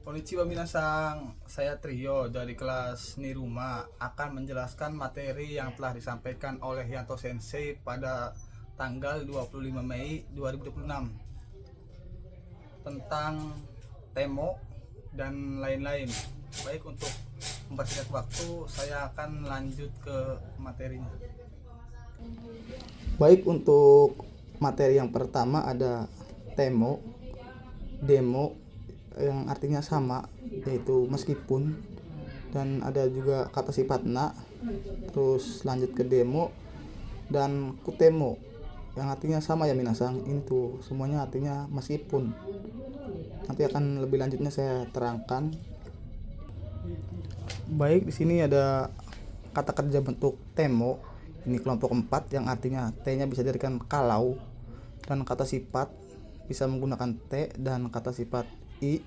Konnichiwa minasang, saya Trio dari kelas Niruma akan menjelaskan materi yang telah disampaikan oleh Yanto Sensei pada tanggal 25 Mei 2026 tentang Temo dan lain-lain. Baik, untuk mempersingkat waktu, saya akan lanjut ke materinya. Baik, untuk materi yang pertama ada Temo, Demo, yang artinya sama, yaitu meskipun, dan ada juga kata sifat na. Terus lanjut ke demo dan kutemo yang artinya sama ya minasang. Itu semuanya artinya meskipun. Nanti akan lebih lanjutnya saya terangkan. Baik, di sini ada kata kerja bentuk temo. Ini kelompok 4 yang artinya T-nya bisa dijadikan kalau, dan kata sifat bisa menggunakan T, dan kata sifat I,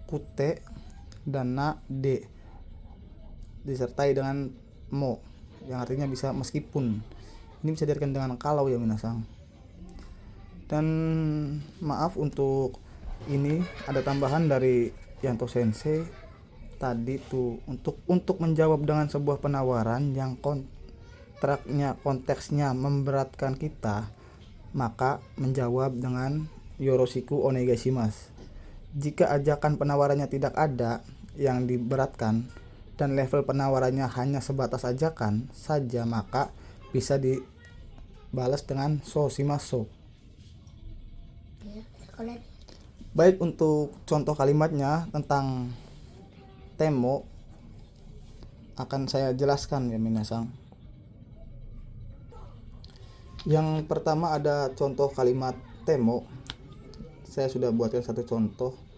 kute, dan na, D, disertai dengan mo yang artinya bisa meskipun. Ini bisa dijadikan dengan kalau ya minasang. Dan maaf untuk ini ada tambahan dari Yanto Sensei tadi tuh, untuk menjawab dengan sebuah penawaran yang konteksnya memberatkan kita, maka menjawab dengan yoroshiku onegaishimasu. Jika ajakan penawarannya tidak ada yang diberatkan dan level penawarannya hanya sebatas ajakan saja, maka bisa dibalas dengan soshimasu. Baik, untuk contoh kalimatnya tentang temo akan saya jelaskan ya minasang. Yang pertama ada contoh kalimat temo. Saya sudah buatkan satu contoh.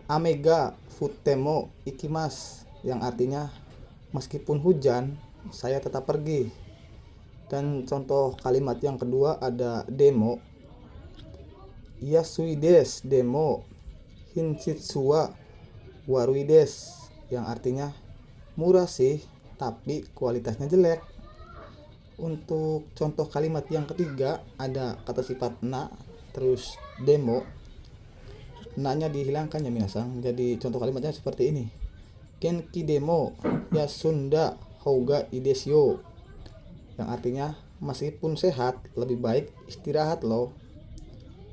Amega futemo ikimas, yang artinya meskipun hujan saya tetap pergi. Dan contoh kalimat yang kedua ada demo. Yasui desu demo hinshitsu wa warui desu, yang artinya murah sih tapi kualitasnya jelek. Untuk contoh kalimat yang ketiga ada kata sifat na, terus demo. Na-nya dihilangkan ya minasang. Jadi contoh kalimatnya seperti ini. Genki demo yasunda houga ii desu yo, yang artinya meskipun sehat lebih baik istirahat loh.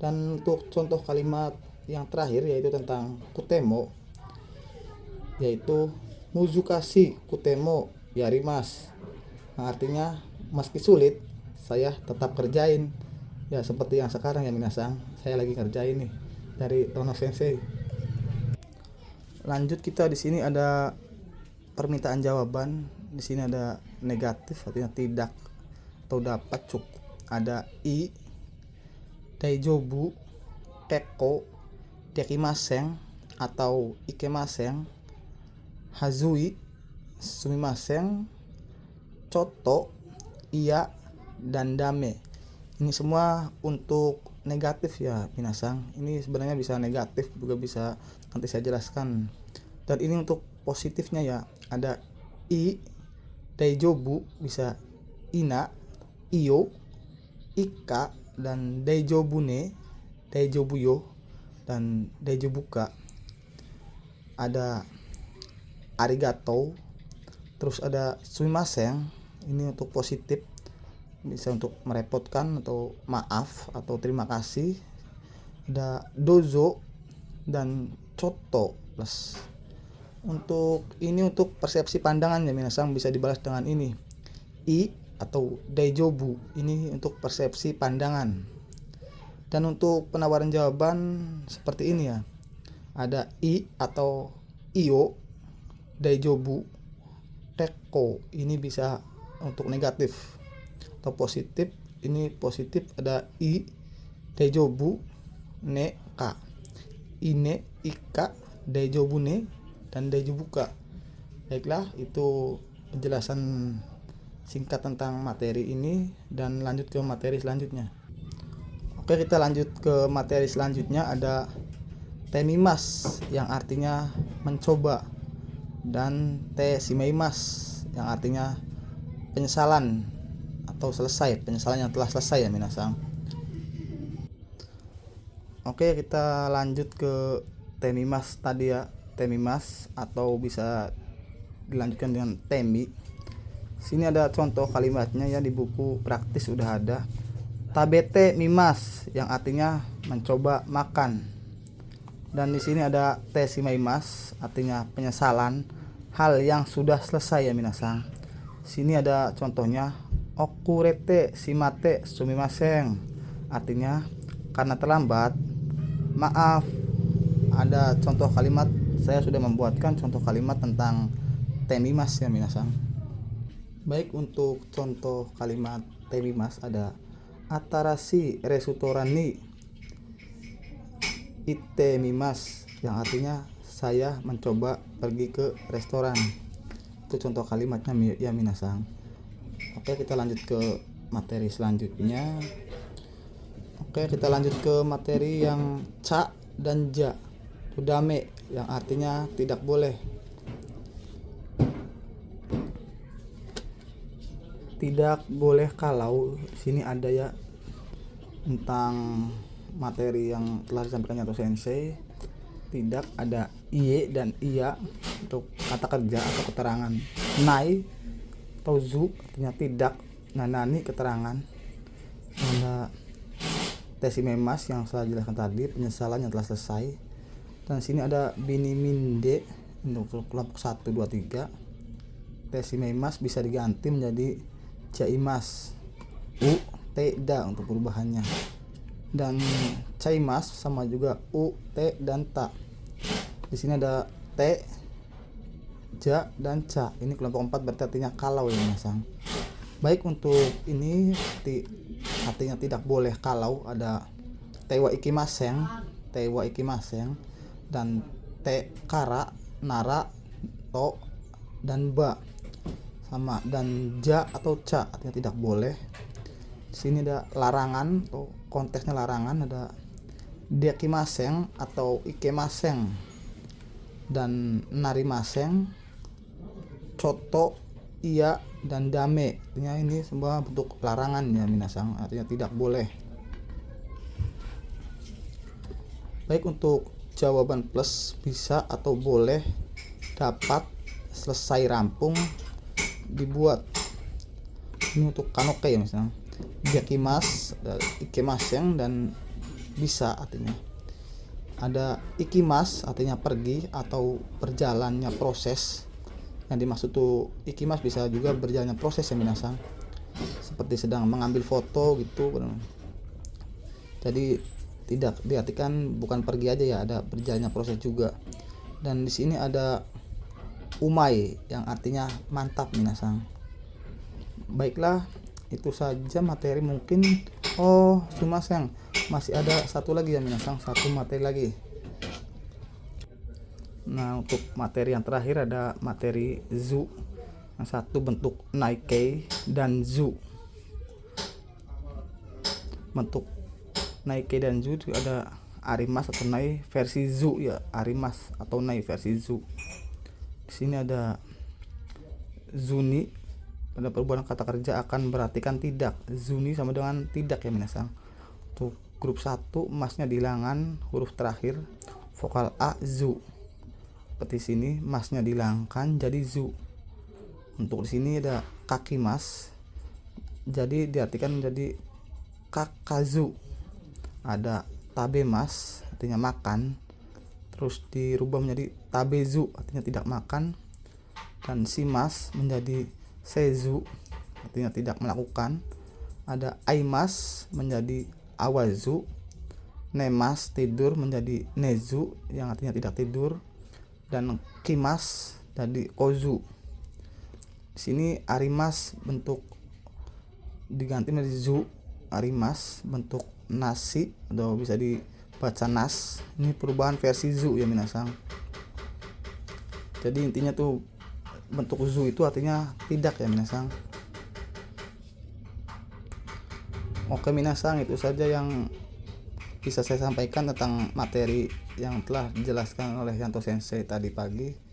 Dan untuk contoh kalimat yang terakhir yaitu tentang kutemo, yaitu muzukashi kutemo yarimasu, yang artinya meski sulit saya tetap kerjain. Ya seperti yang sekarang ya minasang, saya lagi kerjain nih dari Tono Sensei. Lanjut, kita di sini ada permintaan jawaban. Di sini ada negatif artinya tidak atau dapat, cukup. Ada i, daijobu, keko, dekimasen atau ikemasen, hazui, sumimasen, coto, iya, dan dame. Ini semua untuk negatif ya minasang. Ini sebenarnya bisa negatif juga bisa, nanti saya jelaskan. Dan ini untuk positifnya ya, ada i, daijobu bisa ina, iyo, ika, dan daijobune, daijobuyo, dan daijobuka. Ada arigato, terus ada sumimasen, ini untuk positif, bisa untuk merepotkan atau maaf atau terima kasih. Ada dozo dan coto plus. Untuk ini untuk persepsi pandangan ya minasang, bisa dibalas dengan ini i atau daijobu, ini untuk persepsi pandangan. Dan untuk penawaran jawaban seperti ini ya, ada i atau iyo, daijobu, teko, ini bisa untuk negatif. Atau positif, ini positif, ada i, daijobu, ne, ka, ine, ika, daijobu ne, dan daijobuka. Baiklah, itu penjelasan singkat tentang materi ini, dan lanjut ke materi selanjutnya. Oke, kita lanjut ke materi selanjutnya. Ada temimas yang artinya mencoba, dan te shimeimas yang artinya penyesalan atau selesai, penyesalan yang telah selesai ya minasang. Oke, kita lanjut ke temimas tadi ya, temimas atau bisa dilanjutkan dengan temi. Sini ada contoh kalimatnya ya, di buku praktis udah ada. Tabete mimas yang artinya mencoba makan. Dan di sini ada tesimaimas artinya penyesalan hal yang sudah selesai ya minasang. Sini ada contohnya, okurete shimate sumimasen artinya karena terlambat maaf. Ada contoh kalimat, saya sudah membuatkan contoh kalimat tentang temimas ya minasang. Baik, untuk contoh kalimat temimas ada atarasi resutorani itemimas yang artinya saya mencoba pergi ke restoran. Itu contoh kalimatnya ya minasang. Oke, kita lanjut ke materi selanjutnya. Oke, kita lanjut ke materi yang ca dan ja. Udame yang artinya tidak boleh. Tidak boleh kalau sini ada ya tentang materi yang telah disampaikan Nyato Sensei. Tidak ada iye dan iya untuk kata kerja atau keterangan. Nai atau zu artinya tidak. Nanani keterangan. Ada tesimemas yang saya jelaskan tadi, penyesalan yang telah selesai. Dan sini ada biniminde untuk kelompok 1, 2, 3. Tesimemas bisa diganti menjadi jaimas, u, te, da untuk perubahannya. Dan caimas sama juga u, te, dan ta. Di sini ada te, ja, dan ca. Ini kelompok 4 berarti artinya kalau ya minasang. Baik, untuk ini artinya tidak boleh kalau ada tewa ikimaseng, dan te kara, nara, to, dan ba sama, dan ja atau ca artinya tidak boleh. Di sini ada larangan atau konteksnya larangan, ada dekimaseng atau ikemaseng dan narimaseng, coto, iya, dan dame. Artinya ini semua bentuk larangan ya minasang, artinya tidak boleh. Baik, untuk jawaban plus bisa atau boleh, dapat, selesai, rampung, dibuat. Ini untuk kanoke ya misalnya. Yakimas, ikemaseng, dan bisa artinya. Ada ikimas artinya pergi atau berjalannya proses. Yang dimaksud tuh ikimas bisa juga berjalannya proses ya minasang. Seperti sedang mengambil foto gitu. Jadi tidak diartikan bukan pergi aja ya, ada berjalannya proses juga. Dan di sini ada umai yang artinya mantap minasang. Baiklah, itu saja materi mungkin. Oh, cuma sayang masih ada satu lagi ya minasang, satu materi lagi. Nah, untuk materi yang terakhir ada materi zu. Yang satu bentuk naikei dan zu. Bentuk naikei dan zu itu ada arimas atau nai versi zu ya, arimas atau nai versi zu. Di sini ada zuni, pada perubahan kata kerja akan berartikan tidak. Zuni sama dengan tidak ya minasang. Untuk grup 1 masnya dihilangkan huruf terakhir vokal a, zu. Seperti sini masnya dihilangkan jadi zu. Untuk di sini ada kaki mas, jadi diartikan menjadi kakazu. Ada tabe mas artinya makan, terus dirubah menjadi tabezu artinya tidak makan. Dan simas menjadi sezu artinya tidak melakukan. Ada aimas menjadi awazu. Nemas tidur menjadi nezu yang artinya tidak tidur. Dan kimas jadi kozu. Di sini arimas bentuk diganti menjadi zu. Arimas bentuk nasi atau bisa dibaca nas. Ini perubahan versi zu ya minasang. Jadi intinya tuh bentuk zu itu artinya tidak ya minasang. Oke minasang, itu saja yang bisa saya sampaikan tentang materi yang telah dijelaskan oleh Yanto Sensei tadi pagi.